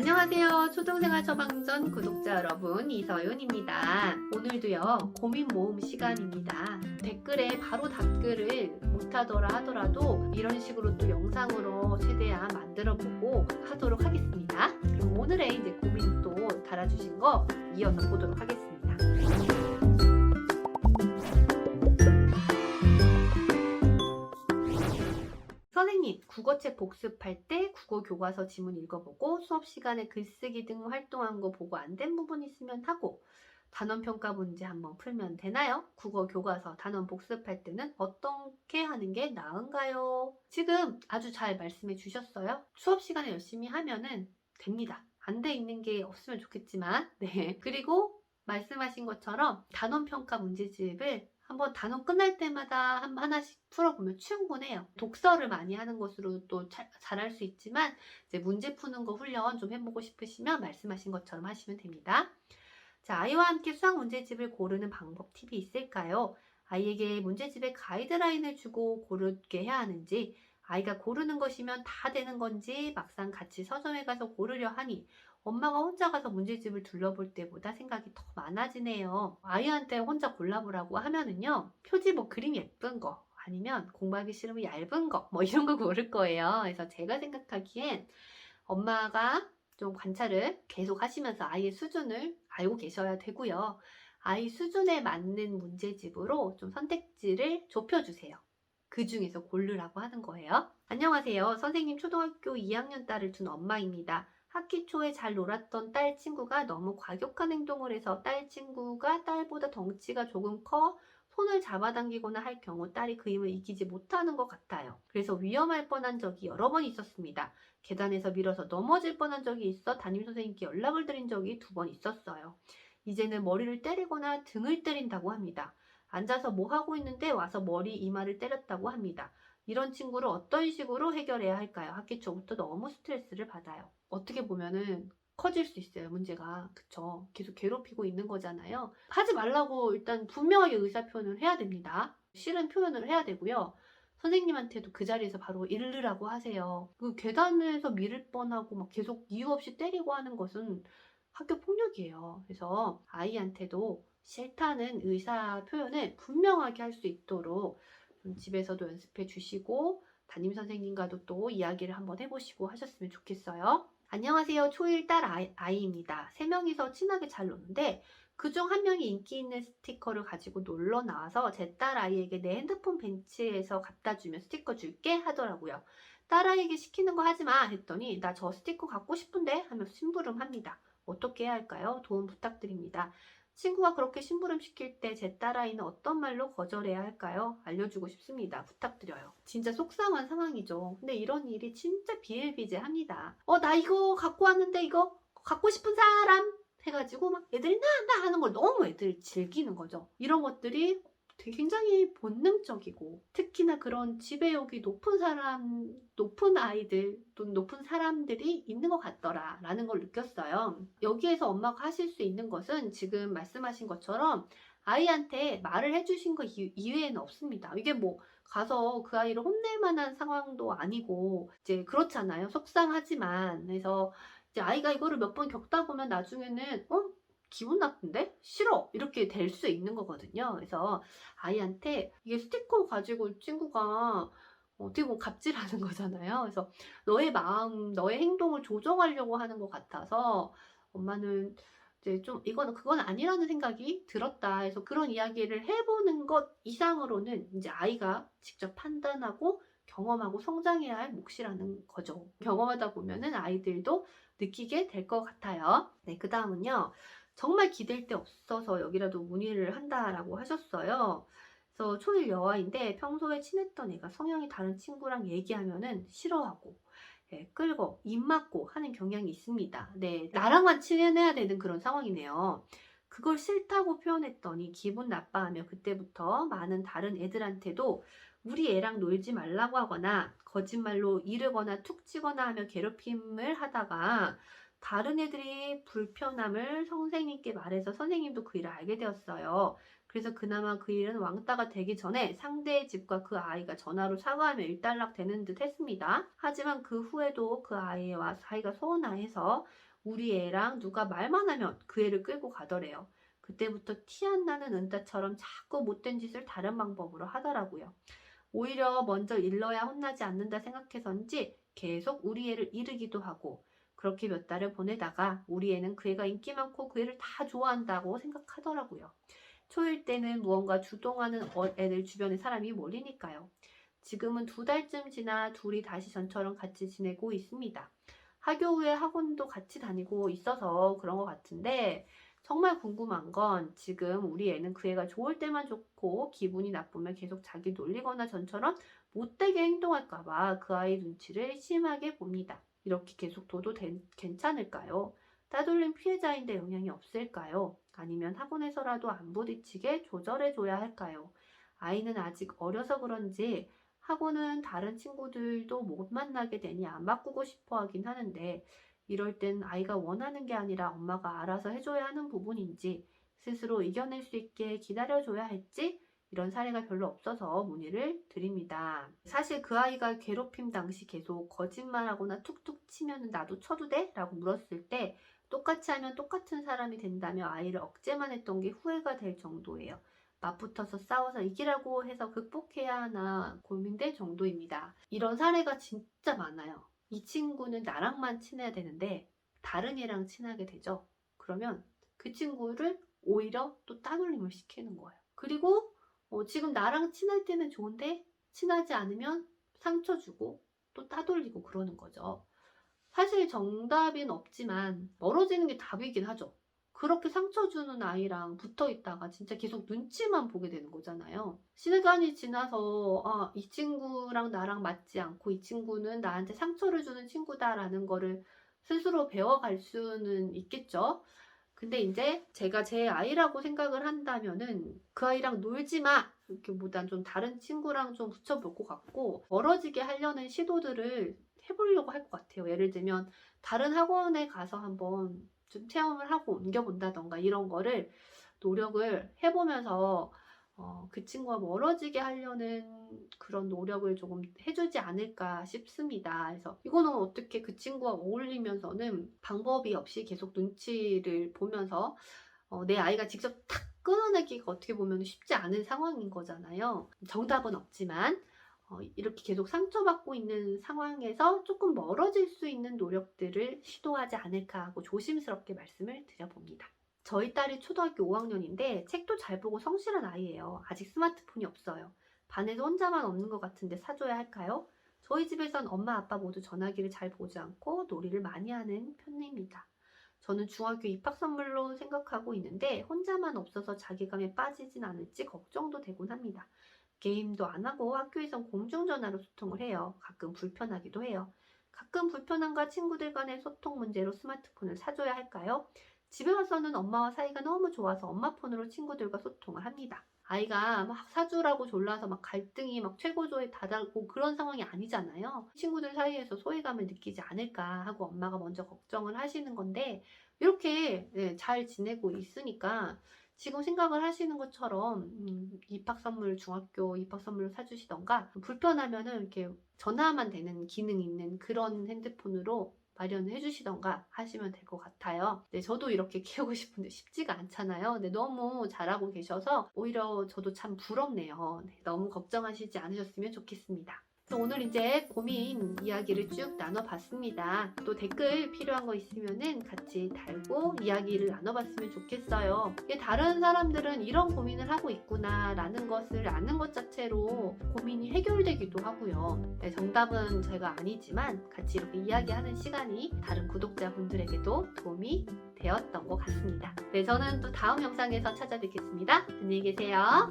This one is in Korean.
안녕하세요. 초등생활 처방전 구독자 여러분, 이서윤입니다. 오늘도요, 고민 모음 시간입니다. 댓글에 바로 답글을 못하더라 하더라도 이런 식으로 또 영상으로 최대한 만들어보고 하도록 하겠습니다. 그럼 오늘의 이제 고민 또 달아주신 거 이어서 보도록 하겠습니다. 선생님, 국어책 복습할 때 국어 교과서 지문 읽어보고 수업 시간에 글쓰기 등 활동한 거 보고 안 된 부분 있으면 하고 단원 평가 문제 한번 풀면 되나요? 국어 교과서 단원 복습할 때는 어떻게 하는 게 나은가요? 지금 아주 잘 말씀해 주셨어요. 수업 시간에 열심히 하면은 됩니다. 안 돼 있는 게 없으면 좋겠지만, 네. 그리고 말씀하신 것처럼 단원 평가 문제집을 한번 단원 끝날 때마다 하나씩 풀어보면 충분해요. 독서를 많이 하는 것으로 또 잘할 수 있지만 이제 문제 푸는 거 훈련 좀 해보고 싶으시면 말씀하신 것처럼 하시면 됩니다. 자, 아이와 함께 수학 문제집을 고르는 방법 팁이 있을까요? 아이에게 문제집에 가이드라인을 주고 고르게 해야 하는지, 아이가 고르는 것이면 다 되는 건지 막상 같이 서점에 가서 고르려 하니 엄마가 혼자 가서 문제집을 둘러볼 때보다 생각이 더 많아지네요. 아이한테 혼자 골라보라고 하면은요, 표지 뭐 그림 예쁜 거 아니면 공부하기 싫으면 얇은 거 뭐 이런 거 고를 거예요. 그래서 제가 생각하기엔 엄마가 좀 관찰을 계속 하시면서 아이의 수준을 알고 계셔야 되고요. 아이 수준에 맞는 문제집으로 좀 선택지를 좁혀주세요. 그 중에서 고르라고 하는 거예요. 안녕하세요. 선생님, 초등학교 2학년 딸을 둔 엄마입니다. 학기 초에 잘 놀았던 딸 친구가 너무 과격한 행동을 해서 딸 친구가 딸보다 덩치가 조금 커 손을 잡아당기거나 할 경우 딸이 그 힘을 이기지 못하는 것 같아요. 그래서 위험할 뻔한 적이 여러 번 있었습니다. 계단에서 밀어서 넘어질 뻔한 적이 있어 담임선생님께 연락을 드린 적이 2번 있었어요. 이제는 머리를 때리거나 등을 때린다고 합니다. 앉아서 뭐 하고 있는데 와서 머리 이마를 때렸다고 합니다. 이런 친구를 어떤 식으로 해결해야 할까요? 학기 초부터 너무 스트레스를 받아요. 어떻게 보면은 커질 수 있어요, 문제가. 그쵸? 계속 괴롭히고 있는 거잖아요. 하지 말라고 일단 분명하게 의사표현을 해야 됩니다. 싫은 표현을 해야 되고요. 선생님한테도 그 자리에서 바로 잃으라고 하세요. 그 계단에서 밀을 뻔하고 막 계속 이유 없이 때리고 하는 것은 학교 폭력이에요. 그래서 아이한테도 싫다는 의사 표현을 분명하게 할 수 있도록 좀 집에서도 연습해 주시고 담임 선생님과도 또 이야기를 한번 해보시고 하셨으면 좋겠어요. 안녕하세요. 초1 딸 아이입니다. 3명이서 친하게 잘 노는데 그중 한 명이 인기 있는 스티커를 가지고 놀러 나와서 제 딸 아이에게 내 핸드폰 벤치에서 갖다 주면 스티커 줄게 하더라고요. 딸 아이에게 시키는 거 하지 마 했더니 나 저 스티커 갖고 싶은데 하면서 심부름합니다. 어떻게 해야 할까요? 도움 부탁드립니다. 친구가 그렇게 심부름 시킬 때 제 딸아이는 어떤 말로 거절해야 할까요? 알려주고 싶습니다. 부탁드려요. 진짜 속상한 상황이죠. 근데 이런 일이 진짜 비일비재합니다. 나 이거 갖고 왔는데 이거 갖고 싶은 사람 해가지고 막 애들이 나 하는 걸 너무 애들이 즐기는 거죠. 이런 것들이 되게 굉장히 본능적이고 특히나 그런 지배욕이 높은 아이들 또는 높은 사람들이 있는 것 같더라 라는 걸 느꼈어요. 여기에서 엄마가 하실 수 있는 것은 지금 말씀하신 것처럼 아이한테 말을 해주신 거 이외에는 없습니다. 이게 뭐 가서 그 아이를 혼낼 만한 상황도 아니고 이제 그렇잖아요. 속상하지만. 그래서 이제 아이가 이거를 몇 번 겪다 보면 나중에는 기분 나쁜데? 싫어! 이렇게 될 수 있는 거거든요. 그래서 아이한테 이게 스티커 가지고 친구가 어떻게 보면 갑질하는 거잖아요. 그래서 너의 마음, 너의 행동을 조정하려고 하는 것 같아서 엄마는 이제 좀 그건 아니라는 생각이 들었다. 그래서 그런 이야기를 해보는 것 이상으로는 이제 아이가 직접 판단하고 경험하고 성장해야 할 몫이라는 거죠. 경험하다 보면은 아이들도 느끼게 될 것 같아요. 네, 그 다음은요. 정말 기댈 데 없어서 여기라도 문의를 한다라고 하셨어요. 그래서 초1 여아인데 평소에 친했던 애가 성향이 다른 친구랑 얘기하면은 싫어하고 끌고 입 막고 하는 경향이 있습니다. 네, 나랑만 친해야 되는 그런 상황이네요. 그걸 싫다고 표현했더니 기분 나빠하며 그때부터 많은 다른 애들한테도 우리 애랑 놀지 말라고 하거나 거짓말로 이르거나 툭 치거나 하며 괴롭힘을 하다가 다른 애들이 불편함을 선생님께 말해서 선생님도 그 일을 알게 되었어요. 그래서 그나마 그 일은 왕따가 되기 전에 상대의 집과 그 아이가 전화로 사과하며 일단락 되는 듯 했습니다. 하지만 그 후에도 그 아이와 사이가 소원해서 우리 애랑 누가 말만 하면 그 애를 끌고 가더래요. 그때부터 티 안 나는 은따처럼 자꾸 못된 짓을 다른 방법으로 하더라고요. 오히려 먼저 일러야 혼나지 않는다 생각해서인지 계속 우리 애를 이르기도 하고, 그렇게 몇 달을 보내다가 우리 애는 그 애가 인기 많고 그 애를 다 좋아한다고 생각하더라고요. 초일 때는 무언가 주동하는 애들 주변에 사람이 몰리니까요. 지금은 2달쯤 지나 둘이 다시 전처럼 같이 지내고 있습니다. 하교 후에 학원도 같이 다니고 있어서 그런 것 같은데, 정말 궁금한 건 지금 우리 애는 그 애가 좋을 때만 좋고 기분이 나쁘면 계속 자기 놀리거나 전처럼 못되게 행동할까봐 그 아이 눈치를 심하게 봅니다. 이렇게 계속 둬도 괜찮을까요? 따돌림 피해자인데 영향이 없을까요? 아니면 학원에서라도 안 부딪히게 조절해줘야 할까요? 아이는 아직 어려서 그런지 학원은 다른 친구들도 못 만나게 되니 안 바꾸고 싶어 하긴 하는데, 이럴 땐 아이가 원하는 게 아니라 엄마가 알아서 해줘야 하는 부분인지, 스스로 이겨낼 수 있게 기다려줘야 할지, 이런 사례가 별로 없어서 문의를 드립니다. 사실 그 아이가 괴롭힘 당시 계속 거짓말하거나 툭툭 치면 나도 쳐도 돼? 라고 물었을 때 똑같이 하면 똑같은 사람이 된다며 아이를 억제만 했던 게 후회가 될 정도예요. 맞붙어서 싸워서 이기라고 해서 극복해야 하나 고민될 정도입니다. 이런 사례가 진짜 많아요. 이 친구는 나랑만 친해야 되는데 다른 애랑 친하게 되죠. 그러면 그 친구를 오히려 또 따돌림을 시키는 거예요. 그리고 지금 나랑 친할 때는 좋은데 친하지 않으면 상처 주고 또 따돌리고 그러는 거죠. 사실 정답은 없지만 멀어지는 게 답이긴 하죠. 그렇게 상처 주는 아이랑 붙어 있다가 진짜 계속 눈치만 보게 되는 거잖아요. 시간이 지나서 이 친구랑 나랑 맞지 않고 이 친구는 나한테 상처를 주는 친구다라는 거를 스스로 배워갈 수는 있겠죠. 근데 이제 제가 제 아이라고 생각을 한다면은 그 아이랑 놀지 마! 이렇게 보단 좀 다른 친구랑 좀 붙여볼 것 같고, 멀어지게 하려는 시도들을 해보려고 할 것 같아요. 예를 들면 다른 학원에 가서 한번 좀 체험을 하고 옮겨본다던가 이런 거를 노력을 해보면서 그 친구와 멀어지게 하려는 그런 노력을 조금 해주지 않을까 싶습니다. 그래서 이거는 어떻게 그 친구와 어울리면서는 방법이 없이 계속 눈치를 보면서 내 아이가 직접 탁 끊어내기가 어떻게 보면 쉽지 않은 상황인 거잖아요. 정답은 없지만 이렇게 계속 상처받고 있는 상황에서 조금 멀어질 수 있는 노력들을 시도하지 않을까 하고 조심스럽게 말씀을 드려봅니다. 저희 딸이 초등학교 5학년인데 책도 잘 보고 성실한 아이예요. 아직 스마트폰이 없어요. 반에서 혼자만 없는 것 같은데 사줘야 할까요? 저희 집에선 엄마 아빠 모두 전화기를 잘 보지 않고 놀이를 많이 하는 편입니다. 저는 중학교 입학 선물로 생각하고 있는데 혼자만 없어서 자괴감에 빠지진 않을지 걱정도 되곤 합니다. 게임도 안 하고 학교에선 공중전화로 소통을 해요. 가끔 불편하기도 해요. 가끔 불편함과 친구들 간의 소통 문제로 스마트폰을 사줘야 할까요? 집에 와서는 엄마와 사이가 너무 좋아서 엄마 폰으로 친구들과 소통을 합니다. 아이가 막 사주라고 졸라서 막 갈등이 막 최고조에 다다르고 그런 상황이 아니잖아요. 친구들 사이에서 소외감을 느끼지 않을까 하고 엄마가 먼저 걱정을 하시는 건데, 이렇게 잘 지내고 있으니까 지금 생각을 하시는 것처럼 입학 선물, 중학교 입학 선물을 사주시던가, 불편하면은 이렇게 전화만 되는 기능 있는 그런 핸드폰으로 마련을 해주시던가 하시면 될 것 같아요. 네, 저도 이렇게 키우고 싶은데 쉽지가 않잖아요. 근데 너무 잘하고 계셔서 오히려 저도 참 부럽네요. 네, 너무 걱정하시지 않으셨으면 좋겠습니다. 오늘 이제 고민 이야기를 쭉 나눠봤습니다. 또 댓글 필요한 거 있으면은 같이 달고 이야기를 나눠봤으면 좋겠어요. 다른 사람들은 이런 고민을 하고 있구나 라는 것을 아는 것 자체로 고민이 해결되기도 하고요. 네, 정답은 제가 아니지만 같이 이렇게 이야기하는 시간이 다른 구독자분들에게도 도움이 되었던 것 같습니다. 네, 저는 또 다음 영상에서 찾아뵙겠습니다. 안녕히 계세요.